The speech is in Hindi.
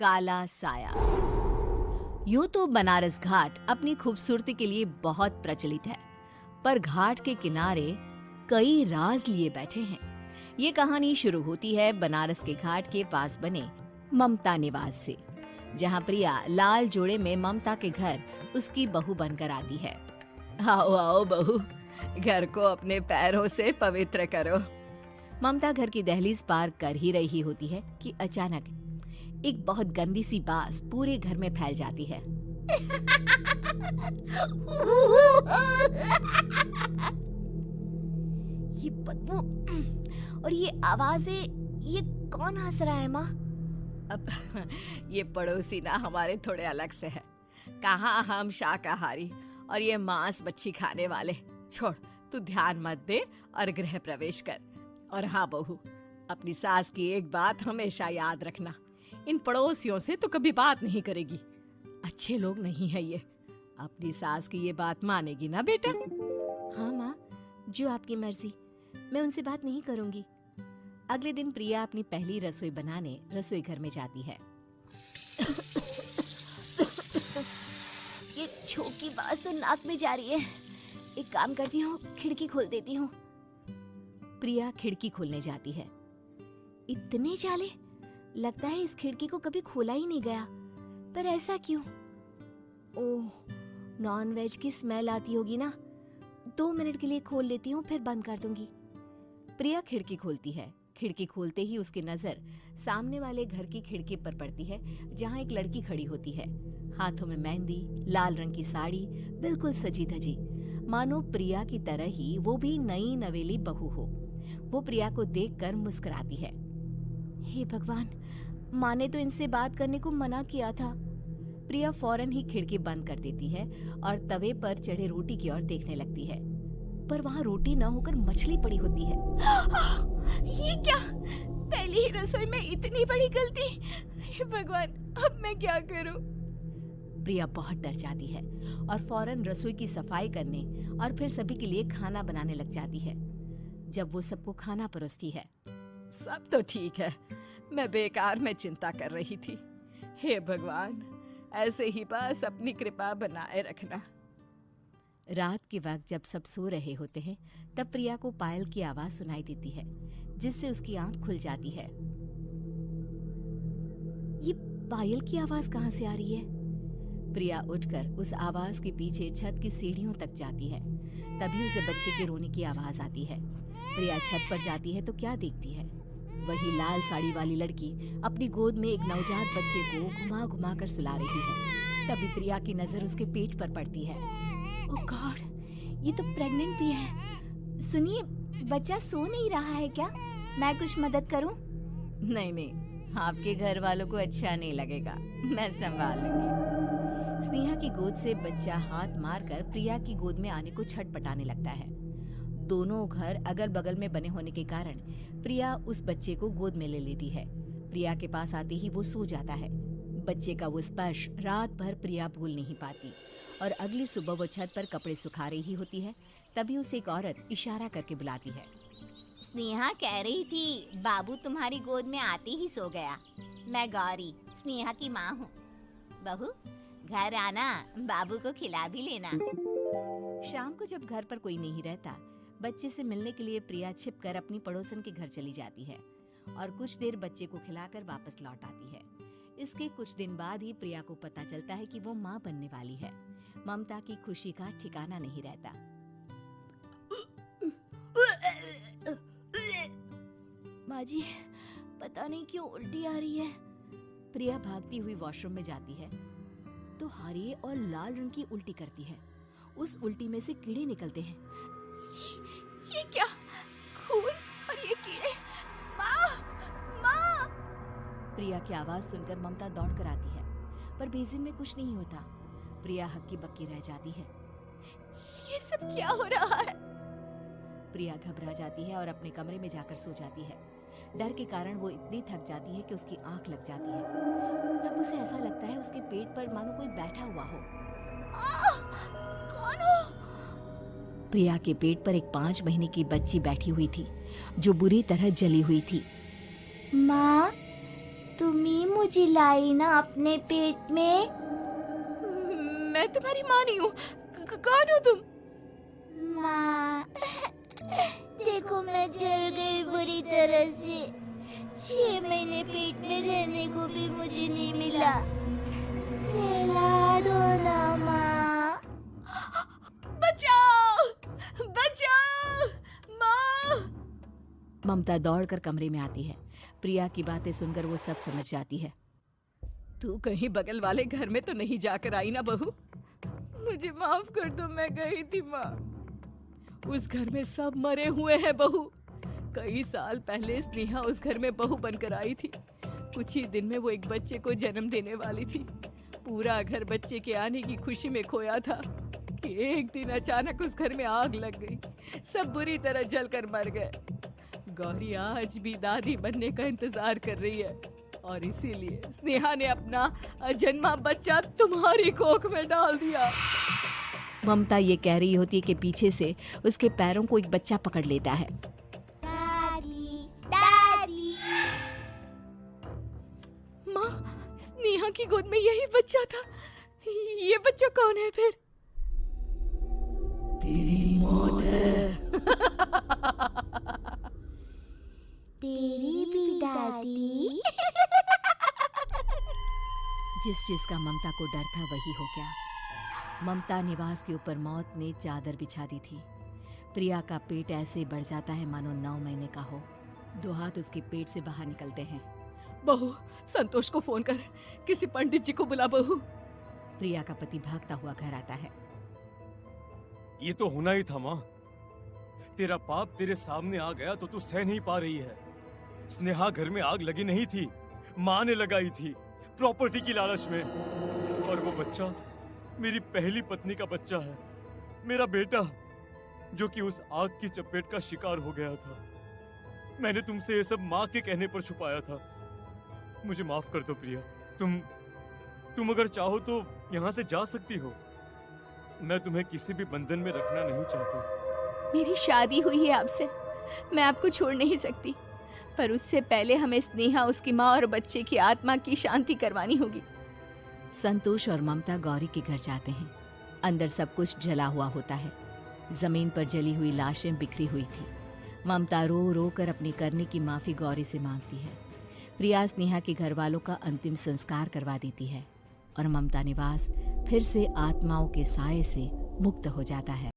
काला साया। यूं तो बनारस घाट अपनी खूबसूरती के लिए बहुत प्रचलित है, पर घाट के किनारे कई राज लिए बैठे हैं। ये कहानी शुरू होती है बनारस के घाट के पास बने ममता निवास से, जहां प्रिया लाल जोड़े में ममता के घर उसकी बहू बनकर आती है। आओ आओ बहू, घर को अपने पैरों से पवित्र करो। ममता घर की दहलीज पार कर ही रही होती है कि अचानक एक बहुत गंदी सी बास पूरे घर में फैल जाती है। ये बदबू और ये आवाजें, ये कौन हंस रहा है माँ? अब ये पड़ोसी ना हमारे थोड़े अलग से है। कहाँ हम शाकाहारी और ये मांस मच्छी खाने वाले। छोड़, तू ध्यान मत दे और गृह प्रवेश कर। और हाँ बहू, अपनी सास की एक बात हमेशा याद रखना, इन पड़ोसियों से तो कभी बात नहीं करेगी। अच्छे लोग नहीं है ये। अपनी सास की ये बात मानेगी ना बेटा? हाँ माँ, जो आपकी मर्जी, मैं उनसे बात नहीं करूंगी। अगले दिन प्रिया अपनी पहली रसोई बनाने रसोई घर में जाती है। ये छोकी बात तो नाक में जा रही है। एक काम करती हूँ, खिड़की खोल देती हूँ। प्रिया खिड़की खोलने जाती है। इतने जाले, लगता है इस खिड़की को कभी खोला ही नहीं गया। पर ऐसा क्यों? ओह, नॉन वेज की स्मेल आती होगी ना। 2 मिनट के लिए खोल लेती हूँ, फिर बंद कर दूंगी। प्रिया खिड़की खोलती है। खिड़की खोलते ही उसकी नजर सामने वाले घर की खिड़की पर पड़ती है, जहाँ एक लड़की खड़ी होती है। हाथों में मेहंदी, लाल रंग की साड़ी, बिल्कुल सजी धजी, मानो प्रिया की तरह ही वो भी नई नवेली बहू हो। वो प्रिया को देखकर मुस्कुराती है। हे भगवान, माँ ने तो इनसे बात करने को मना किया था। प्रिया फौरन ही खिड़की बंद कर देती है और तवे पर चढ़े रोटी की ओर देखने लगती है, पर वहाँ रोटी न होकर मछली पड़ी होती है। ये क्या? पहली ही रसोई में इतनी बड़ी गलती। हे भगवान, अब मैं क्या करूं? प्रिया बहुत डर जाती है और फौरन रसोई की सफाई करने और फिर सभी के लिए खाना बनाने लग जाती है। जब वो सबको खाना परोसती है, सब तो ठीक है, मैं बेकार में चिंता कर रही थी। हे भगवान, ऐसे ही बस अपनी कृपा बनाए रखना। रात के वक्त जब सब सो रहे होते हैं, तब प्रिया को पायल की आवाज सुनाई देती है, जिससे उसकी आंख खुल जाती है। ये पायल की आवाज कहाँ से आ रही है? प्रिया उठकर उस आवाज के पीछे छत की सीढ़ियों तक जाती है। तभी उसे बच्चे के रोने की आवाज आती है। प्रिया छत पर जाती है तो क्या देखती है? वही लाल साड़ी वाली लड़की अपनी गोद में एक नवजात बच्चे को घुमा घुमा कर सुला रही है। तभी प्रिया की नजर उसके पेट पर पड़ती है। ओह गॉड, ये तो प्रेग्नेंट भी है। सुनिए, बच्चा सो नहीं रहा है क्या? मैं कुछ मदद करूं? नहीं नहीं, आपके घर वालों को अच्छा नहीं लगेगा, मैं संभाल लूंगी। स्नेहा की गोद से बच्चा हाथ मारकर प्रिया की गोद में आने को छटपटाने लगता है। दोनों घर अगल बगल में बने होने के कारण प्रिया उस बच्चे को गोद में ले लेती है। प्रिया के पास आते ही वो सो जाता है। बच्चे का वो स्पर्श रात भर प्रिया भूल नहीं पाती और अगली सुबह वो छत पर कपड़े सुखा रही होती है। तभी उसे एक औरत इशारा करके बुलाती है। स्नेहा कह रही थी बाबू तुम्हारी गोद में आते ही सो गया। मैं गौरी, स्नेहा की माँ हूँ। बहू, घर आना, बाबू को खिला भी लेना। शाम को जब घर पर कोई नहीं रहता, बच्चे से मिलने के लिए प्रिया छिपकर अपनी पड़ोसन के घर चली जाती है और कुछ देर बच्चे को खिलाकर वापस लौट आती है। इसके कुछ दिन बाद ही प्रिया को पता चलता है कि वो माँ बनने वाली है। ममता की खुशी का ठिकाना नहीं रहता। माँ जी, पता नहीं क्यों उल्टी आ रही है। प्रिया भागती हुई वॉशरूम में जाती है तो हरे और लाल रंग की उल्टी करती है। उस उल्टी में से कीड़े निकलते हैं। ये क्या? खून और ये कीड़े! माँ! माँ! प्रिया की आवाज सुनकर ममता दौड़ कर आती है, पर बेसिन में कुछ नहीं होता। प्रिया हक्की बक्की रह जाती है। ये सब क्या हो रहा है? प्रिया घबरा जाती है और अपने कमरे में जाकर सो जाती है। डर के कारण वो इतनी थक जाती है कि उसकी आंख लग जाती है। तब उसे ऐसा लगता है उसके पेट पर मानो कोई बैठा हुआ हो। कौन हो? प्रिया के पेट पर एक 5 महीने की बच्ची बैठी हुई थी, जो बुरी तरह जली हुई थी। माँ, तुम ही मुझे लाई ना अपने पेट में। मैं तुम्हारी माँ नहीं हूँ। कौन हो तुम? माँ, देखो मैं जल गई बुरी तरह से। 6 महीने पेट में रहने को भी मुझे नहीं मिला। सहला दो ना माँ। बचाओ, बचाओ, माँ। ममता दौड़कर कमरे में आती है। प्रिया की बातें सुनकर वो सब समझ जाती है। तू कहीं बगल वाले घर में तो नहीं जाकर आई ना बहू? मुझे माफ कर दो, मैं गई थी माँ। उस घर में सब मरे हुए हैं बहू। कई साल पहले स्नेहा उस घर में बहू बनकर आई थी। कुछ ही दिन में वो एक बच्चे को जन्म देने वाली थी। पूरा घर बच्चे के आने की खुशी में खोया था कि एक दिन अचानक उस घर में आग लग गई। सब बुरी तरह जलकर मर गए। गौरी आज भी दादी बनने का इंतजार कर रही है और इसीलिए स्नेहा ने अपना अजन्मा बच्चा तुम्हारी कोख में डाल दिया। ममता ये कह रही होती है कि पीछे से उसके पैरों को एक बच्चा पकड़ लेता है। दादी, दादी। माँ, स्नेहा की गोद में यही बच्चा था। ये बच्चा कौन है फिर? तेरी मौत है। तेरी भी दादी। जिस चीज का ममता को डर था वही हो गया। ममता निवास के ऊपर मौत ने चादर बिछा दी थी। प्रिया का पेट ऐसे बढ़ जाता है मानो 9 महीने का हो। 2 हाथ उसके पेट से बाहर निकलते हैं। बहू, संतोष को फोन कर, किसी पंडित जी को बुला बहू। प्रिया का पति भागता हुआ घर आता है। ये तो होना ही था माँ। तेरा पाप तेरे सामने आ गया तो तू सह नहीं पा रही है। स्नेहा घर में आग लगी नहीं थी, माँ ने लगाई थी, प्रॉपर्टी की लालच में। और वो बच्चा मेरी पहली पत्नी का बच्चा है, मेरा बेटा, जो कि उस आग की चपेट का शिकार हो गया था। मैंने तुमसे ये सब माँ के कहने पर छुपाया था। मुझे माफ कर दो प्रिया। तुम अगर चाहो तो यहाँ से जा सकती हो। मैं तुम्हें किसी भी बंधन में रखना नहीं चाहता। मेरी शादी हुई है आपसे, मैं आपको छोड़ नहीं सकती, पर उससे पहले हमें स्नेहा, उसकी माँ और बच्चे की आत्मा की शांति करवानी होगी। संतोष और ममता गौरी के घर जाते हैं। अंदर सब कुछ जला हुआ होता है। जमीन पर जली हुई लाशें बिखरी हुई थी। ममता रो रो कर अपने करने की माफी गौरी से मांगती है। प्रिया स्नेहा के घर वालों का अंतिम संस्कार करवा देती है और ममता निवास फिर से आत्माओं के साए से मुक्त हो जाता है।